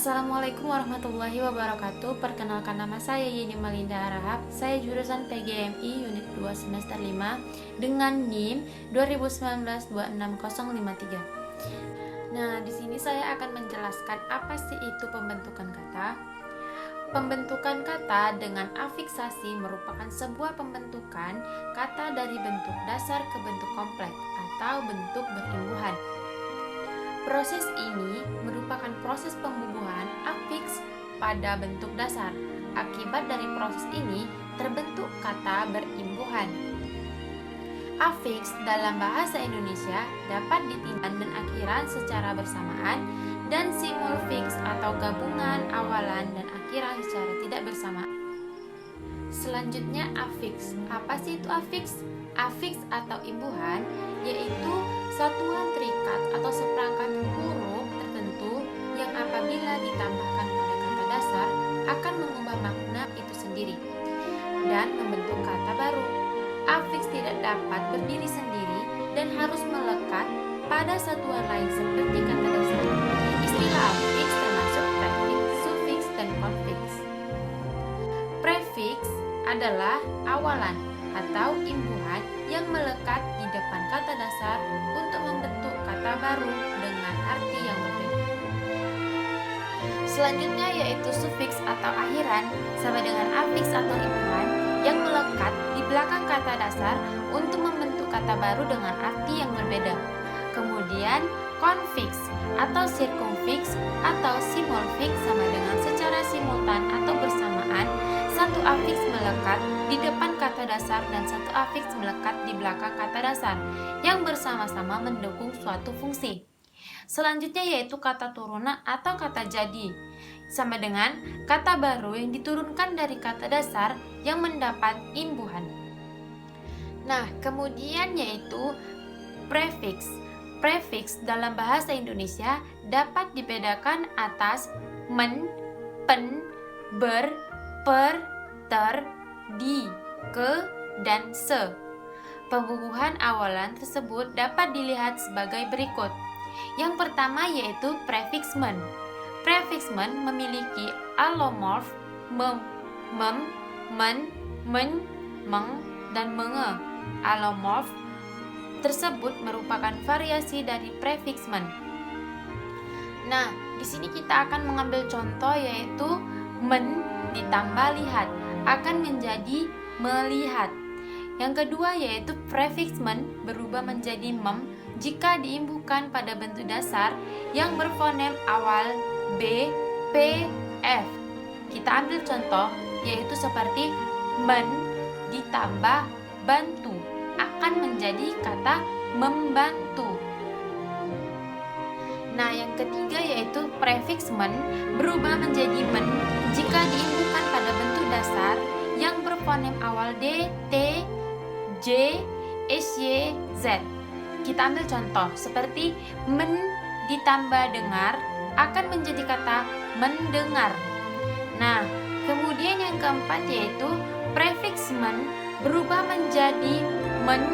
Assalamualaikum warahmatullahi wabarakatuh. Perkenalkan, nama saya Yeni Malinda Harahap. Saya jurusan PGMI Unit 2 semester 5 dengan NIM 2019-26053. Nah, di sini saya akan menjelaskan apa sih itu pembentukan kata. Pembentukan kata dengan afiksasi merupakan sebuah pembentukan kata dari bentuk dasar ke bentuk kompleks atau bentuk berimbuhan. Proses ini merupakan proses pembubuhan afiks pada bentuk dasar. Akibat dari proses ini terbentuk kata berimbuhan. Afiks dalam bahasa Indonesia dapat ditindan dan akhiran secara bersamaan dan simulfiks atau gabungan awalan dan akhiran secara tidak bersamaan. Selanjutnya afiks. Apa sih itu afiks? Afiks atau imbuhan yaitu satuan terikat atau seperangkat huruf tertentu yang apabila ditambahkan pada kata dasar akan mengubah makna itu sendiri dan membentuk kata baru. Afiks tidak dapat berdiri sendiri dan harus melekat pada satuan lain seperti kata dasar. Istilah afiks termasuk prefiks, sufiks, dan konfiks. Prefiks adalah awalan atau imbuhan yang melekat di depan kata dasar untuk membentuk kata baru dengan arti yang berbeda. Selanjutnya yaitu sufiks atau akhiran, sama dengan afiks atau imbuhan yang melekat di belakang kata dasar untuk membentuk kata baru dengan arti yang berbeda. Kemudian konfiks atau sirkumfiks atau simulfiks, sama dengan secara simultan atau bersamaan satu afiks melekat di depan kata dasar dan satu afiks melekat di belakang kata dasar yang bersama-sama mendukung suatu fungsi. Selanjutnya yaitu kata turunan atau kata jadi, sama dengan kata baru yang diturunkan dari kata dasar yang mendapat imbuhan. Nah, kemudian yaitu prefiks. Prefiks dalam bahasa Indonesia dapat dibedakan atas men, pen, ber, per, ter, di, ke, dan se. Pembubuhan awalan tersebut dapat dilihat sebagai berikut. Yang pertama yaitu prefiks men. Prefiks men memiliki alomorf mem, men, men, meng, dan menge. Alomorf tersebut merupakan variasi dari prefiks men. Nah, di sini kita akan mengambil contoh yaitu men ditambah lihat akan menjadi melihat. Yang kedua yaitu prefiks men berubah menjadi mem jika diimbuhkan pada bentuk dasar yang berfonem awal B, P, F. Kita ambil contoh yaitu seperti men ditambah bantu akan menjadi kata membantu. Nah, yang ketiga yaitu prefiks men berubah menjadi men jika diimbuhkan pada bentuk dasar yang berfonem awal D, T, J, S, Y, Z. Kita ambil contoh seperti men ditambah dengar akan menjadi kata mendengar. Nah, kemudian yang keempat yaitu prefiks men berubah menjadi men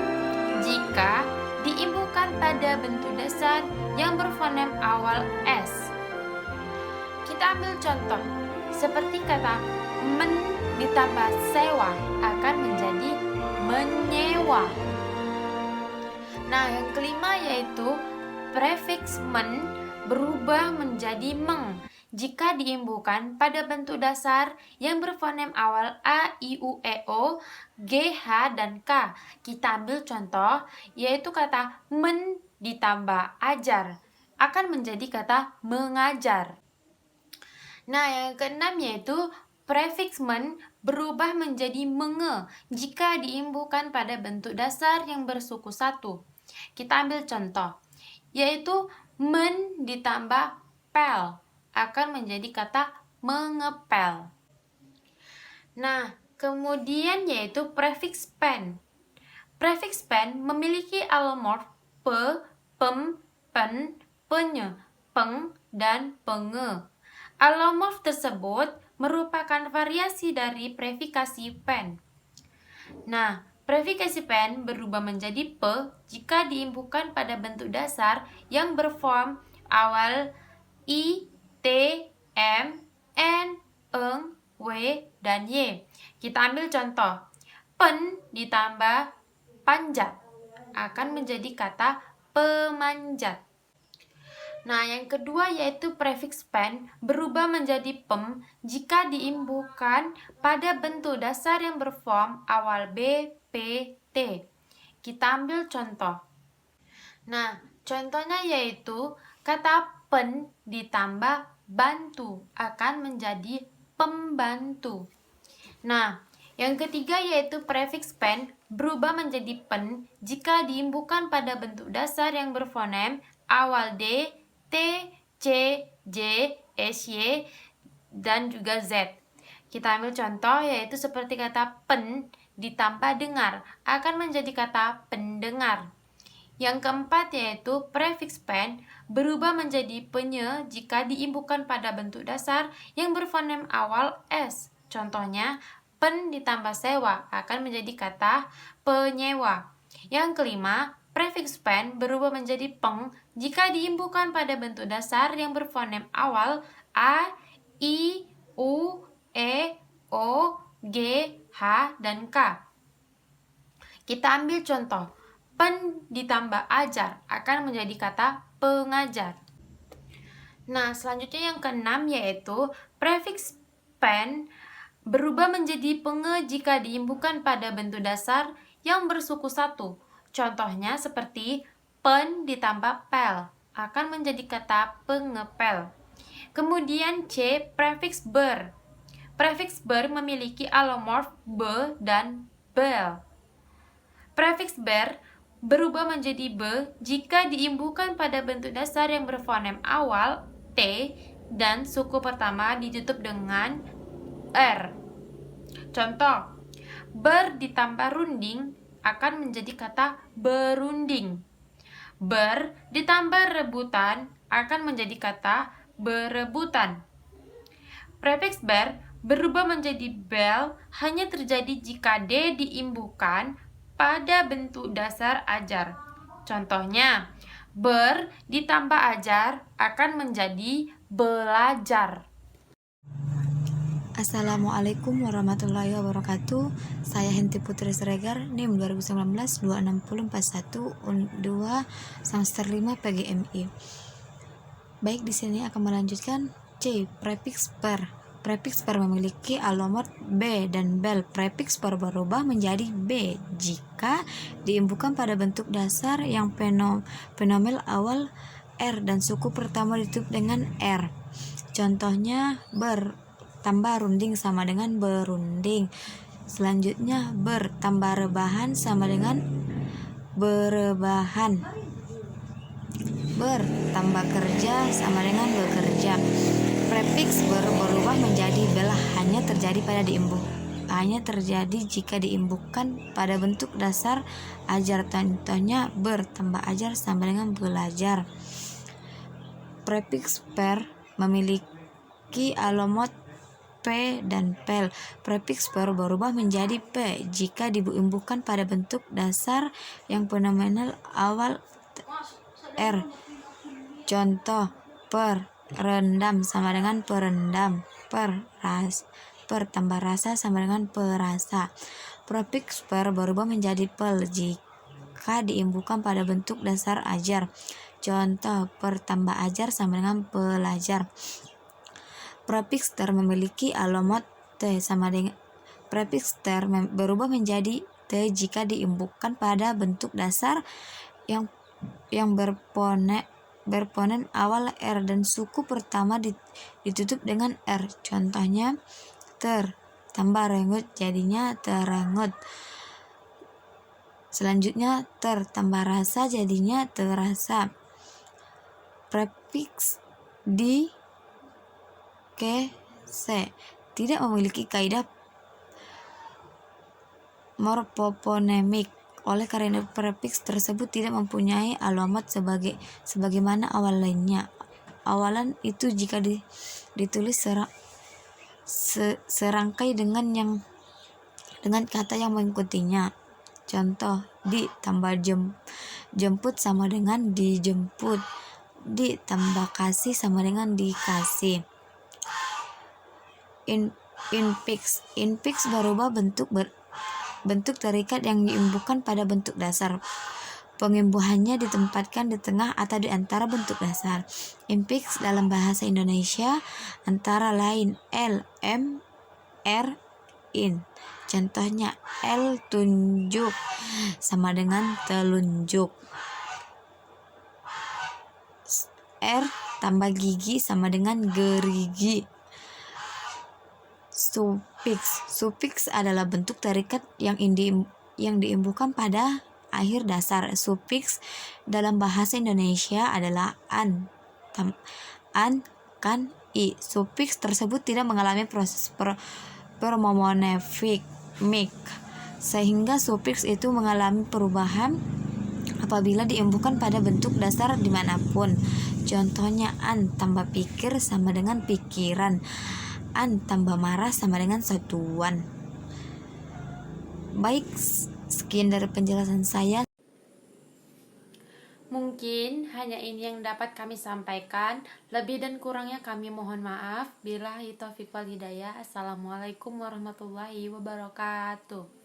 jika diimbuhkan pada bentuk dasar yang berfonem awal S. Kita ambil contoh seperti kata men ditambah sewa akan menjadi menyewa. Nah, yang kelima yaitu prefiks men berubah menjadi meng jika diimbuhkan pada bentuk dasar yang berfonem awal A, I, U, E, O, G, H, dan K. Kita ambil contoh yaitu kata men ditambah ajar akan menjadi kata mengajar. Nah, yang keenam yaitu prefiks men berubah menjadi menge jika diimbuhkan pada bentuk dasar yang bersuku satu. Kita ambil contoh yaitu men ditambah pel akan menjadi kata mengepel. Nah, kemudian yaitu prefiks pen. Prefiks pen memiliki alomorf pe, pem, pen, penye, peng, dan penge. Alomorf tersebut merupakan variasi dari prefikasi pen. Nah, prefikasi pen berubah menjadi pe jika diimbuhkan pada bentuk dasar yang berform awal I, T, M, N, Eng, W, dan Y. Kita ambil contoh. Pen ditambah panjat akan menjadi kata pemanjat. Nah, yang kedua yaitu prefiks pen berubah menjadi pem jika diimbuhkan pada bentuk dasar yang berform awal B, P, T. Kita ambil contoh. Nah, contohnya yaitu kata pen ditambah bantu akan menjadi pembantu. Nah, yang ketiga yaitu prefiks pen berubah menjadi pen jika diimbuhkan pada bentuk dasar yang berfonem awal D, T, C, J, S, Y, dan juga Z. Kita ambil contoh yaitu seperti kata pen ditambah dengar akan menjadi kata pendengar. Yang keempat yaitu prefiks pen berubah menjadi penye jika diimbuhkan pada bentuk dasar yang berfonem awal S. Contohnya, pen ditambah sewa akan menjadi kata penyewa. Yang kelima, prefiks pen berubah menjadi peng jika diimbuhkan pada bentuk dasar yang berfonem awal A, I, U, E, O, G, H, dan K. Kita ambil contoh. Pen ditambah ajar akan menjadi kata pengajar. Nah, selanjutnya yang keenam yaitu prefiks pen berubah menjadi penge jika diimbuhkan pada bentuk dasar yang bersuku satu. Contohnya seperti pen ditambah pel akan menjadi kata pengepel. Kemudian C, prefiks ber. Prefiks ber memiliki alomorf be dan bel. Prefiks ber berubah menjadi be jika diimbuhkan pada bentuk dasar yang berfonem awal T dan suku pertama ditutup dengan R. Contoh, ber ditambah runding akan menjadi kata berunding. Ber ditambah rebutan akan menjadi kata berebutan. Prefiks ber berubah menjadi bel hanya terjadi jika D diimbuhkan pada bentuk dasar ajar. Contohnya, ber ditambah ajar akan menjadi belajar. Assalamualaikum warahmatullahi wabarakatuh. Saya Henti Putri Siregar, NIM 2019-26041-2 semester 5 PGMI. Baik, di sini akan melanjutkan C, prefiks per. Prefiks per memiliki alomorf B dan bel. Prefiks per berubah menjadi B jika diimbuhkan pada bentuk dasar yang fenomenal awal R dan suku pertama ditutup dengan R. Contohnya, ber tambah runding sama dengan berunding. Selanjutnya, ber tambah rebahan sama dengan berebahan. Ber tambah kerja sama dengan bekerja. Prefiks ber berubah menjadi bel hanya terjadi jika diimbuhkan pada bentuk dasar ajar. Contohnya, ber tambah ajar sama dengan belajar. Prefiks per memiliki alomorf P dan pel. Prefiks per berubah menjadi P jika diimbuhkan pada bentuk dasar yang fenomenal awal R. Contoh, per rendam sama dengan perendam. Per tambah rasa sama dengan perasa. Prefiks per berubah menjadi pel jika diimbuhkan pada bentuk dasar ajar. Contoh, per tambah ajar sama dengan pelajar. Prefiks ter memiliki alomorf T sama dengan prefiks ter berubah menjadi T jika diimbuhkan pada bentuk dasar yang berfonem awal R dan suku pertama ditutup dengan R. Contohnya, ter tambah rengut jadinya terengut. Selanjutnya, ter tambah rasa jadinya terasa. Prefiks di C tidak memiliki kaidah morfoponemik. Oleh karena prefiks tersebut tidak mempunyai alomorf sebagaimana awal lainnya. Awalan itu jika ditulis serangkai dengan kata yang mengikutinya. Contoh, di tambah jemput sama dengan dijemput. Di tambah kasih sama dengan dikasih. Infix berubah bentuk terikat yang diimbuhkan pada bentuk dasar. Pengimbuhannya ditempatkan di tengah atau di antara bentuk dasar. Infix dalam bahasa Indonesia antara lain L, M, R, in. Contohnya L tunjuk sama dengan telunjuk. R tambah gigi sama dengan gerigi. Sufiks adalah bentuk terikat yang diimbuhkan pada akhir dasar. Sufiks dalam bahasa Indonesia adalah an, kan, i. Sufiks tersebut tidak mengalami proses permomonefik, sehingga sufiks itu mengalami perubahan apabila diimbuhkan pada bentuk dasar dimanapun. Contohnya an tambah pikir sama dengan pikiran, an tambah marah sama dengan satuan. Baik, sekian dari penjelasan saya. Mungkin hanya ini yang dapat kami sampaikan. Lebih dan kurangnya kami mohon maaf. Billahi taufiq wal hidayah. Assalamualaikum warahmatullahi wabarakatuh.